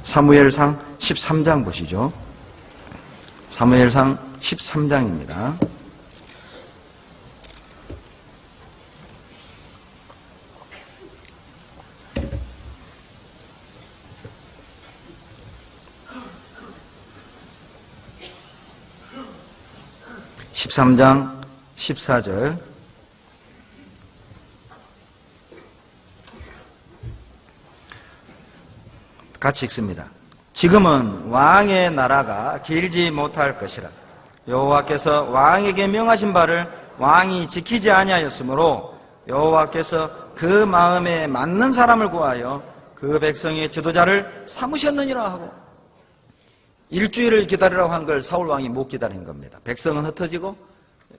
사무엘상 13장 보시죠. 사무엘상 13장입니다. (13장) 14절 같이 읽습니다. 지금은 왕의 나라가 길지 못할 것이라. 여호와께서 왕에게 명하신 바를 왕이 지키지 아니하였으므로 여호와께서 그 마음에 맞는 사람을 구하여 그 백성의 지도자를 삼으셨느니라 하고, 일주일을 기다리라고 한 걸 사울 왕이 못 기다린 겁니다. 백성은 흩어지고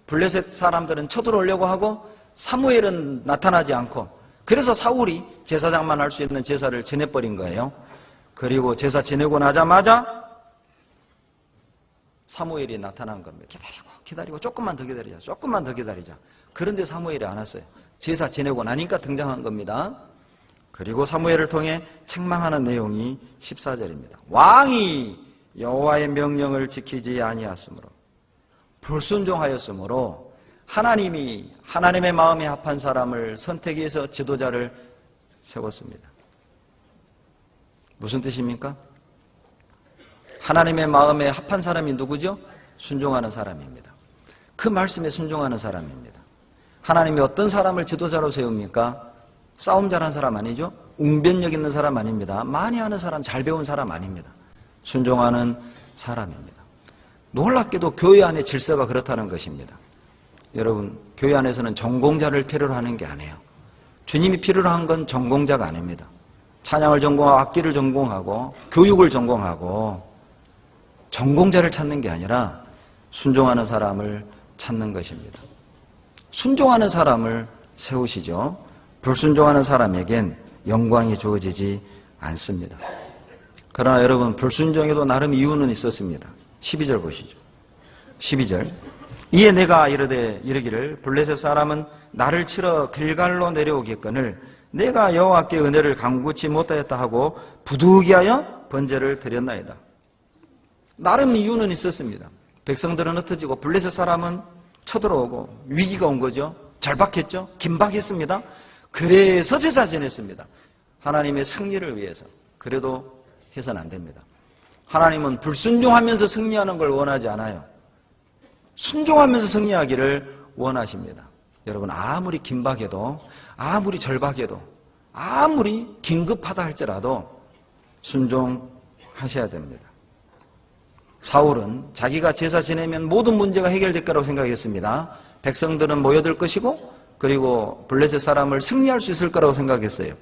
블레셋 사람들은 쳐들어오려고 하고 사무엘은 나타나지 않고, 그래서 사울이 제사장만 할 수 있는 제사를 지내버린 거예요. 그리고 제사 지내고 나자마자 사무엘이 나타난 겁니다. 기다리고 조금만 더 기다리자. 그런데 사무엘이 안 왔어요. 제사 지내고 나니까 등장한 겁니다. 그리고 사무엘을 통해 책망하는 내용이 14절입니다. 왕이 여호와의 명령을 지키지 아니하였으므로, 불순종하였으므로 하나님이 하나님의 마음에 합한 사람을 선택해서 지도자를 세웠습니다. 무슨 뜻입니까? 하나님의 마음에 합한 사람이 누구죠? 순종하는 사람입니다. 그 말씀에 순종하는 사람입니다. 하나님이 어떤 사람을 지도자로 세웁니까? 싸움 잘하는 사람 아니죠? 웅변력 있는 사람 아닙니다. 많이 하는 사람, 잘 배운 사람 아닙니다. 순종하는 사람입니다. 놀랍게도 교회 안의 질서가 그렇다는 것입니다. 여러분, 교회 안에서는 전공자를 필요로 하는 게 아니에요. 주님이 필요로 한 건 전공자가 아닙니다. 찬양을 전공하고 악기를 전공하고 교육을 전공하고 전공자를 찾는 게 아니라 순종하는 사람을 찾는 것입니다. 순종하는 사람을 세우시죠. 불순종하는 사람에겐 영광이 주어지지 않습니다. 그러나 여러분, 불순종에도 나름 이유는 있었습니다. 12절 보시죠. 12절. 이에 내가 이르기를 블레셋 사람은 나를 치러 길갈로 내려오겠거늘 내가 여호와께 은혜를 간구치 못하였다 하고 부득이하여 번제를 드렸나이다. 나름 이유는 있었습니다. 백성들은 흩어지고 블레셋 사람은 쳐들어오고 위기가 온 거죠. 절박했죠. 긴박했습니다. 그래서 제사 지냈습니다. 하나님의 승리를 위해서. 그래도 해서는 안 됩니다. 하나님은 불순종하면서 승리하는 걸 원하지 않아요. 순종하면서 승리하기를 원하십니다. 여러분, 아무리 긴박해도, 아무리 절박해도, 아무리 긴급하다 할지라도 순종하셔야 됩니다. 사울은 자기가 제사 지내면 모든 문제가 해결될 거라고 생각했습니다. 백성들은 모여들 것이고, 그리고 블레셋 사람을 승리할 수 있을 거라고 생각했어요.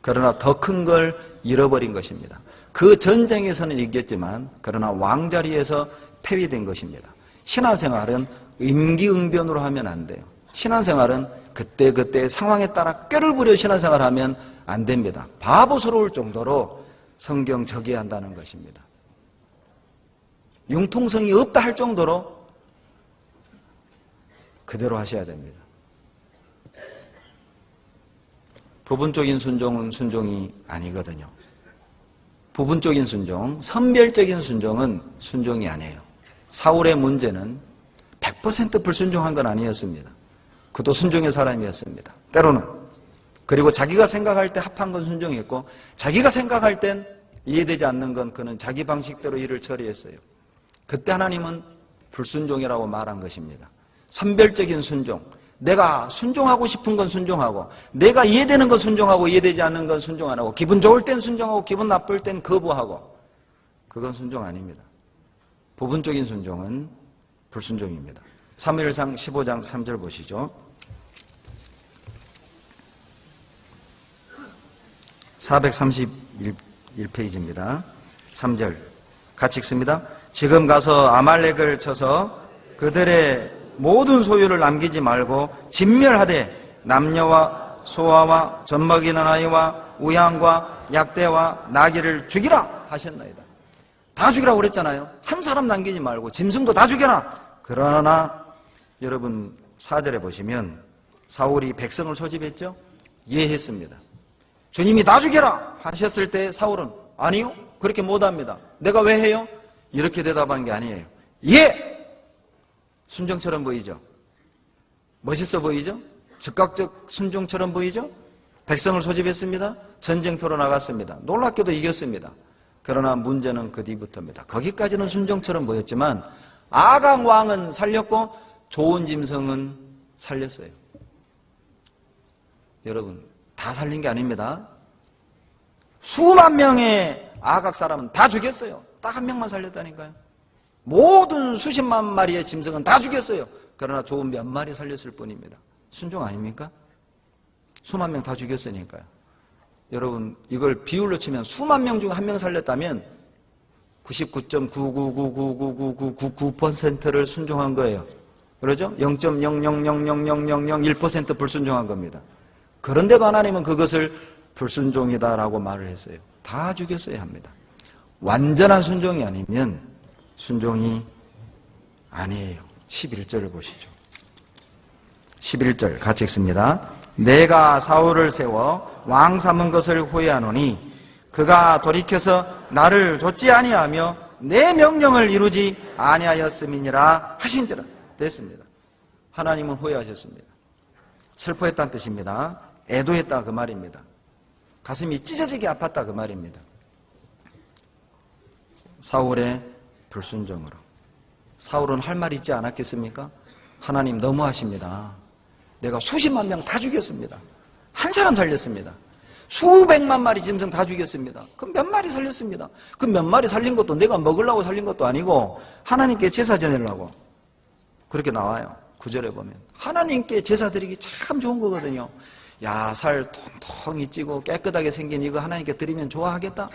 그러나 더 큰 걸 잃어버린 것입니다. 그 전쟁에서는 이겼지만, 그러나 왕자리에서 패배된 것입니다. 신앙생활은 임기응변으로 하면 안 돼요. 신앙생활은 그때 상황에 따라 꾀를 부려 신앙생활을 하면 안 됩니다. 바보스러울 정도로 성경 저기한다는 것입니다. 융통성이 없다 할 정도로 그대로 하셔야 됩니다. 부분적인 순종은 순종이 아니거든요. 부분적인 순종, 선별적인 순종은 순종이 아니에요. 사울의 문제는 100% 불순종한 건 아니었습니다. 그도 순종의 사람이었습니다. 때로는. 그리고 자기가 생각할 때 합한 건 순종했고, 자기가 생각할 땐 이해되지 않는 건 그는 자기 방식대로 일을 처리했어요. 그때 하나님은 불순종이라고 말한 것입니다. 선별적인 순종. 내가 순종하고 싶은 건 순종하고, 내가 이해되는 건 순종하고, 이해되지 않는 건 순종 안 하고, 기분 좋을 땐 순종하고, 기분 나쁠 땐 거부하고, 그건 순종 아닙니다. 부분적인 순종은 불순종입니다. 사무엘상 15장 3절 보시죠. 431페이지입니다. 3절 같이 읽습니다. 지금 가서 아말렉을 쳐서 그들의 모든 소유를 남기지 말고 진멸하되 남녀와 소아와 젖먹이는 아이와 우양과 약대와 나귀를 죽이라 하셨나이다. 다 죽이라고 그랬잖아요. 한 사람 남기지 말고 짐승도 다 죽여라. 그러나 여러분 4절에 보시면 사울이 백성을 소집했죠. 예했습니다. 주님이 다 죽여라 하셨을 때 사울은 아니요, 그렇게 못합니다. 내가 왜 해요? 이렇게 대답한 게 아니에요. 예! 순종처럼 보이죠? 멋있어 보이죠? 즉각적 순종처럼 보이죠? 백성을 소집했습니다. 전쟁터로 나갔습니다. 놀랍게도 이겼습니다. 그러나 문제는 그 뒤부터입니다. 거기까지는 순종처럼 보였지만 아각 왕은 살렸고 좋은 짐승은 살렸어요. 여러분, 다 살린 게 아닙니다. 수만 명의 아각 사람은 다 죽였어요. 딱 한 명만 살렸다니까요. 모든 수십만 마리의 짐승은 다 죽였어요. 그러나 좋은 몇 마리 살렸을 뿐입니다. 순종 아닙니까? 수만 명 다 죽였으니까요. 여러분, 이걸 비율로 치면 수만 명 중 한 명 살렸다면 99.999999999%를 순종한 거예요. 그러죠? 0.0000001% 불순종한 겁니다. 그런데도 하나님은 그것을 불순종이다라고 말을 했어요. 다 죽였어야 합니다. 완전한 순종이 아니면 순종이 아니에요. 11절을 보시죠. 11절 같이 읽습니다. 내가 사울을 세워 왕 삼은 것을 후회하노니 그가 돌이켜서 나를 좇지 아니하며 내 명령을 이루지 아니하였음이니라 하신지라. 됐습니다. 하나님은 후회하셨습니다. 슬퍼했다는 뜻입니다. 애도했다 그 말입니다. 가슴이 찢어지게 아팠다 그 말입니다. 사울의 불순종으로. 사울은 할 말이 있지 않았겠습니까? 하나님 너무하십니다. 내가 수십만 명 다 죽였습니다. 한 사람 살렸습니다. 수백만 마리 짐승 다 죽였습니다. 그럼 몇 마리 살렸습니다. 그 몇 마리 살린 것도 내가 먹으려고 살린 것도 아니고 하나님께 제사 지내려고. 그렇게 나와요. 9절에 보면. 하나님께 제사 드리기 참 좋은 거거든요. 야, 살 통통이 찌고 깨끗하게 생긴 이거 하나님께 드리면 좋아하겠다?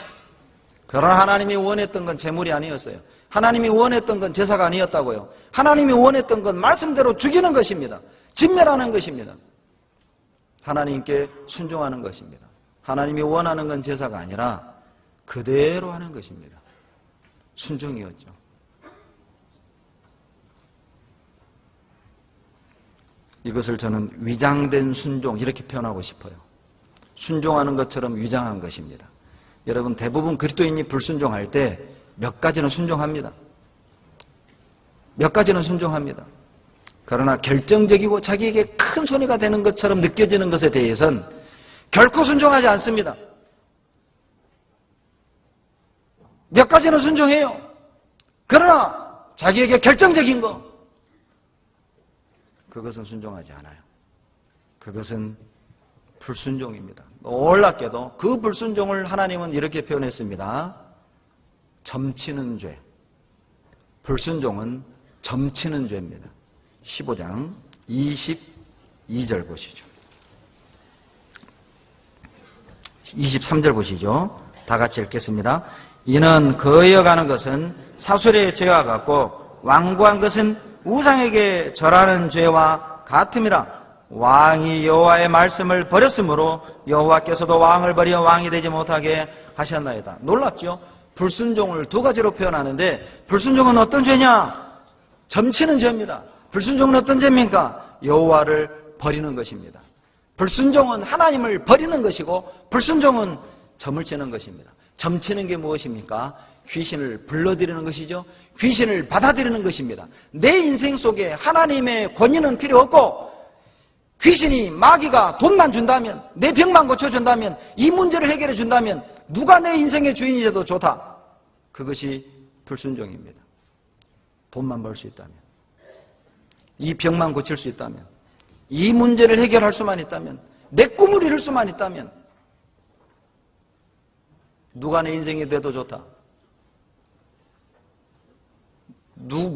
그러나 하나님이 원했던 건 제물이 아니었어요. 하나님이 원했던 건 제사가 아니었다고요. 하나님이 원했던 건 말씀대로 죽이는 것입니다. 진멸하는 것입니다. 하나님께 순종하는 것입니다. 하나님이 원하는 건 제사가 아니라 그대로 하는 것입니다. 순종이었죠. 이것을 저는 위장된 순종 이렇게 표현하고 싶어요. 순종하는 것처럼 위장한 것입니다. 여러분, 대부분 그리스도인이 불순종할 때 몇 가지는 순종합니다. 몇 가지는 순종합니다. 그러나 결정적이고 자기에게 큰 손해가 되는 것처럼 느껴지는 것에 대해서는 결코 순종하지 않습니다. 몇 가지는 순종해요. 그러나 자기에게 결정적인 거, 그것은 순종하지 않아요. 그것은 불순종입니다. 놀랍게도 그 불순종을 하나님은 이렇게 표현했습니다. 점치는 죄. 불순종은 점치는 죄입니다. 15장 22절 보시죠. 23절 보시죠. 다 같이 읽겠습니다. 이는 거여가는 것은 사술의 죄와 같고 완고한 것은 우상에게 절하는 죄와 같음이라. 왕이 여호와의 말씀을 버렸으므로 여호와께서도 왕을 버려 왕이 되지 못하게 하셨나이다. 놀랍죠? 불순종을 두 가지로 표현하는데 불순종은 어떤 죄냐? 점치는 죄입니다. 불순종은 어떤 죄입니까? 여호와를 버리는 것입니다. 불순종은 하나님을 버리는 것이고 불순종은 점을 치는 것입니다. 점치는 게 무엇입니까? 귀신을 불러들이는 것이죠. 귀신을 받아들이는 것입니다. 내 인생 속에 하나님의 권위는 필요 없고 귀신이 마귀가 돈만 준다면, 내 병만 고쳐준다면, 이 문제를 해결해 준다면 누가 내 인생의 주인이 돼도 좋다. 그것이 불순종입니다. 돈만 벌 수 있다면, 이 병만 고칠 수 있다면, 이 문제를 해결할 수만 있다면, 내 꿈을 이룰 수만 있다면 누가 내 인생이 돼도 좋다.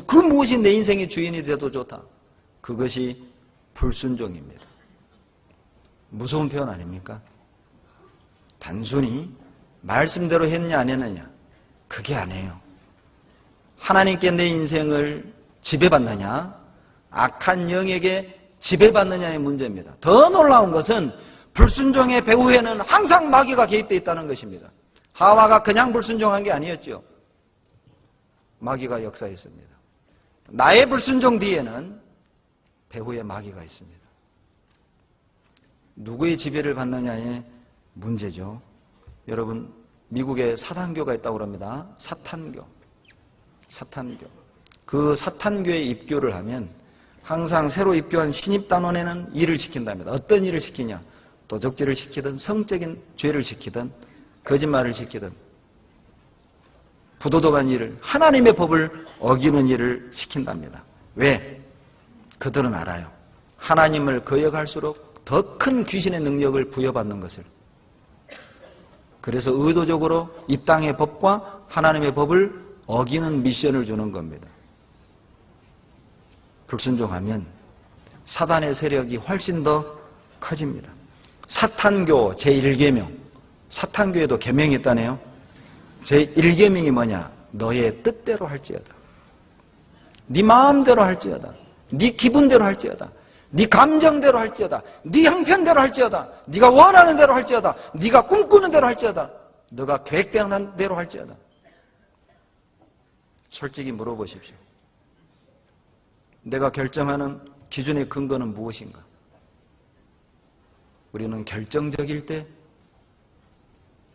그 무엇이 내 인생의 주인이 돼도 좋다. 그것이 불순종입니다. 무서운 표현 아닙니까? 단순히 말씀대로 했냐 안 했느냐, 그게 아니에요. 하나님께 내 인생을 지배받느냐, 악한 영에게 지배받느냐의 문제입니다. 더 놀라운 것은 불순종의 배후에는 항상 마귀가 개입되어 있다는 것입니다. 하와가 그냥 불순종한 게 아니었죠. 마귀가 역사했습니다. 나의 불순종 뒤에는 배후에 마귀가 있습니다. 누구의 지배를 받느냐의 문제죠. 여러분, 미국에 사탄교가 있다고 합니다. 사탄교. 그 사탄교에 입교를 하면 항상 새로 입교한 신입단원에는 일을 시킨답니다. 어떤 일을 시키냐? 도적질을 시키든 성적인 죄를 시키든 거짓말을 시키든 부도덕한 일을, 하나님의 법을 어기는 일을 시킨답니다. 왜? 그들은 알아요. 하나님을 거역할수록 더 큰 귀신의 능력을 부여받는 것을. 그래서 의도적으로 이 땅의 법과 하나님의 법을 어기는 미션을 주는 겁니다. 불순종하면 사단의 세력이 훨씬 더 커집니다. 사탄교 제1계명, 사탄교에도 계명이 있다네요. 제1계명이 뭐냐? 너의 뜻대로 할지어다. 네 마음대로 할지어다. 네 기분대로 할지어다. 네 감정대로 할지어다. 네 형편대로 할지어다. 네가 원하는 대로 할지어다. 네가 꿈꾸는 대로 할지어다. 너가 계획된 대로 할지어다. 솔직히 물어보십시오. 내가 결정하는 기준의 근거는 무엇인가? 우리는 결정적일 때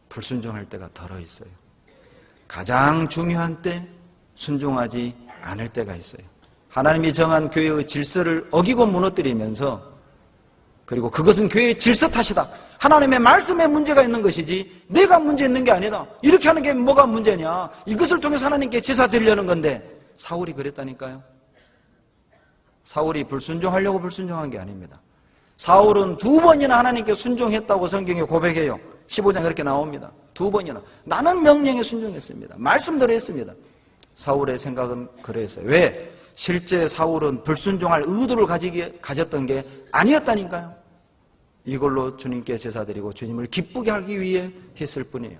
불순종할 때가 덜어 있어요. 가장 중요한 때 순종하지 않을 때가 있어요. 하나님이 정한 교회의 질서를 어기고 무너뜨리면서, 그리고 그것은 교회의 질서 탓이다. 하나님의 말씀에 문제가 있는 것이지 내가 문제 있는 게 아니다. 이렇게 하는 게 뭐가 문제냐? 이것을 통해서 하나님께 제사 드리려는 건데. 사울이 그랬다니까요. 사울이 불순종하려고 불순종한 게 아닙니다. 사울은 2번이나 하나님께 순종했다고 성경에 고백해요. 15장 그렇게 나옵니다. 2번이나. 나는 명령에 순종했습니다. 말씀대로 했습니다. 사울의 생각은 그랬어요. 왜? 실제 사울은 불순종할 의도를 가졌던 게 아니었다니까요. 이걸로 주님께 제사드리고 주님을 기쁘게 하기 위해 했을 뿐이에요.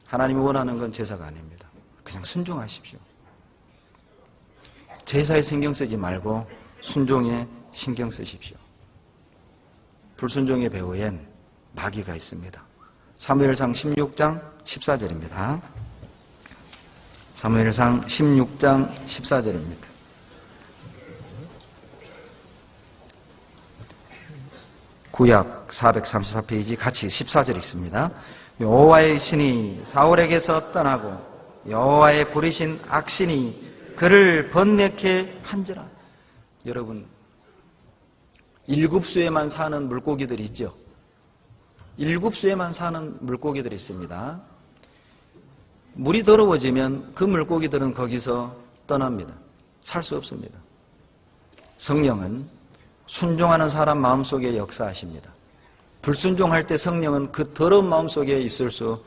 하나님이 원하는 건 제사가 아닙니다. 그냥 순종하십시오. 제사에 신경 쓰지 말고 순종에 신경 쓰십시오. 불순종의 배후엔 마귀가 있습니다. 사무엘상 16장 14절입니다. 사무엘상 16장 14절입니다. 구약 434페이지 같이 14절 읽습니다. 여호와의 신이 사울에게서 떠나고 여호와의 부리신 악신이 그를 번뇌케 한지라. 여러분, 일급수에만 사는 물고기들이 있죠. 일급수에만 사는 물고기들이 있습니다. 물이 더러워지면 그 물고기들은 거기서 떠납니다. 살 수 없습니다. 성령은 순종하는 사람 마음속에 역사하십니다. 불순종할 때 성령은 그 더러운 마음속에 있을 수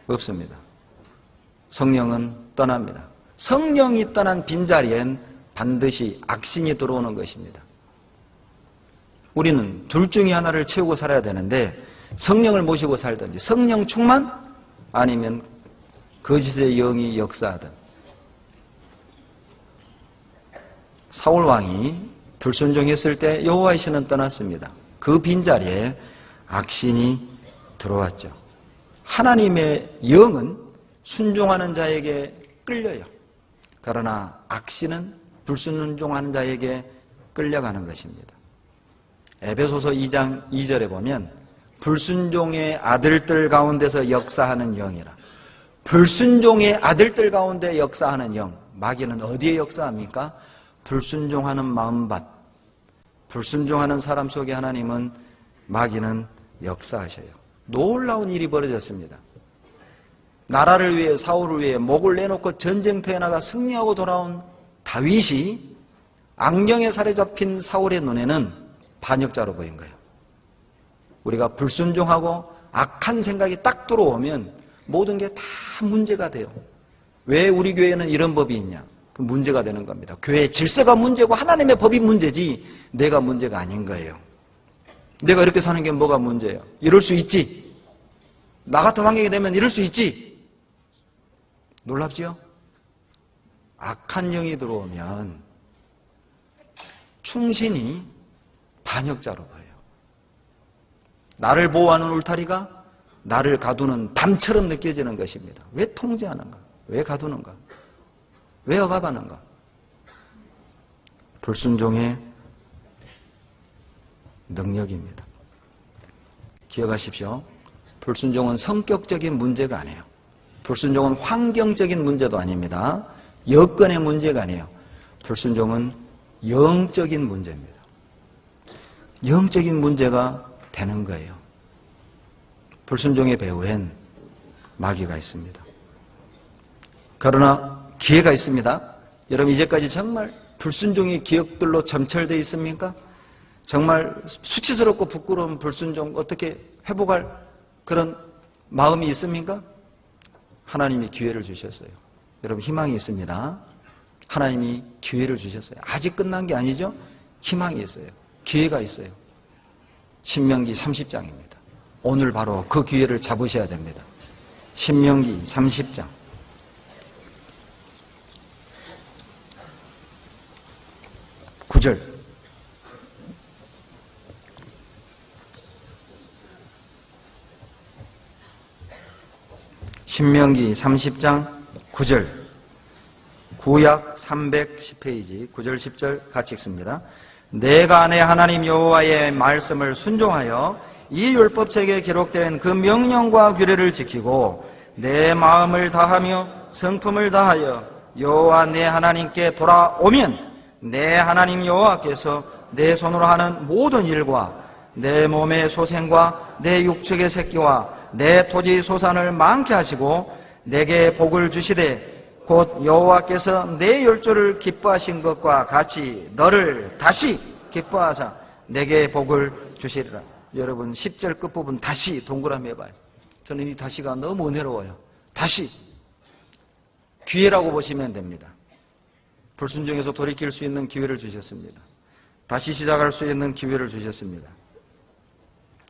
없습니다. 성령은 떠납니다. 성령이 떠난 빈자리엔 반드시 악신이 들어오는 것입니다. 우리는 둘 중에 하나를 채우고 살아야 되는데, 성령을 모시고 살든지 성령 충만, 아니면 거짓의 영이 역사하든. 사울 왕이 불순종했을 때 여호와의 신은 떠났습니다. 그 빈자리에 악신이 들어왔죠. 하나님의 영은 순종하는 자에게 끌려요. 그러나 악신은 불순종하는 자에게 끌려가는 것입니다. 에베소서 2장 2절에 보면 불순종의 아들들 가운데서 역사하는 영이라. 불순종의 아들들 가운데 역사하는 영. 마귀는 어디에 역사합니까? 불순종하는 마음밭. 불순종하는 사람 속에 하나님은, 마귀는 역사하셔요. 놀라운 일이 벌어졌습니다. 나라를 위해, 사울을 위해 목을 내놓고 전쟁터에 나가 승리하고 돌아온 다윗이 악령에 사로잡힌 사울의 눈에는 반역자로 보인 거예요. 우리가 불순종하고 악한 생각이 딱 들어오면 모든 게 다 문제가 돼요. 왜 우리 교회에는 이런 법이 있냐? 그 문제가 되는 겁니다. 교회의 질서가 문제고 하나님의 법이 문제지 내가 문제가 아닌 거예요. 내가 이렇게 사는 게 뭐가 문제예요? 이럴 수 있지. 나 같은 환경이 되면 이럴 수 있지. 놀랍지요? 악한 영이 들어오면 충신이 반역자로 보여요. 나를 보호하는 울타리가 나를 가두는 담처럼 느껴지는 것입니다. 왜 통제하는가? 왜 가두는가? 왜 억압하는가? 불순종의 능력입니다. 기억하십시오. 불순종은 성격적인 문제가 아니에요. 불순종은 환경적인 문제도 아닙니다. 여건의 문제가 아니에요. 불순종은 영적인 문제입니다. 영적인 문제가 되는 거예요. 불순종의 배후엔 마귀가 있습니다. 그러나 기회가 있습니다. 여러분 이제까지 정말 불순종의 기억들로 점철되어 있습니까? 정말 수치스럽고 부끄러운 불순종 어떻게 회복할 그런 마음이 있습니까? 하나님이 기회를 주셨어요. 여러분 희망이 있습니다. 하나님이 기회를 주셨어요. 아직 끝난 게 아니죠? 희망이 있어요. 기회가 있어요. 신명기 30장입니다. 오늘 바로 그 기회를 잡으셔야 됩니다. 신명기 30장 9절 신명기 30장 9절 구약 310페이지 9절 10절 같이 읽습니다. 내가 내 하나님 여호와의 말씀을 순종하여 이 율법책에 기록된 그 명령과 규례를 지키고 내 마음을 다하며 성품을 다하여 여호와 내 하나님께 돌아오면 내 하나님 여호와께서 내 손으로 하는 모든 일과 내 몸의 소생과 내 육축의 새끼와 내 토지 소산을 많게 하시고 내게 복을 주시되 곧 여호와께서 내 율조를 기뻐하신 것과 같이 너를 다시 기뻐하사 내게 복을 주시리라. 여러분 10절 끝부분 다시 동그라미 해봐요. 저는 이 다시가 너무 은혜로워요. 다시 기회라고 보시면 됩니다. 불순종에서 돌이킬 수 있는 기회를 주셨습니다. 다시 시작할 수 있는 기회를 주셨습니다.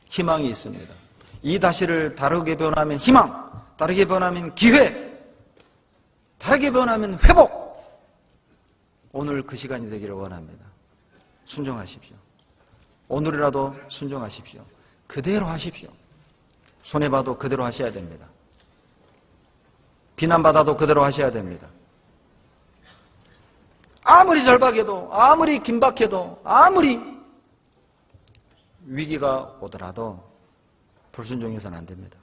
희망이 있습니다. 이 다시를 다르게 변하면 희망, 다르게 변하면 기회, 다르게 변하면 회복. 오늘 그 시간이 되기를 원합니다. 순종하십시오. 오늘이라도 순종하십시오. 그대로 하십시오. 손해봐도 그대로 하셔야 됩니다. 비난받아도 그대로 하셔야 됩니다. 아무리 절박해도, 아무리 긴박해도, 아무리 위기가 오더라도 불순종해서는 안 됩니다.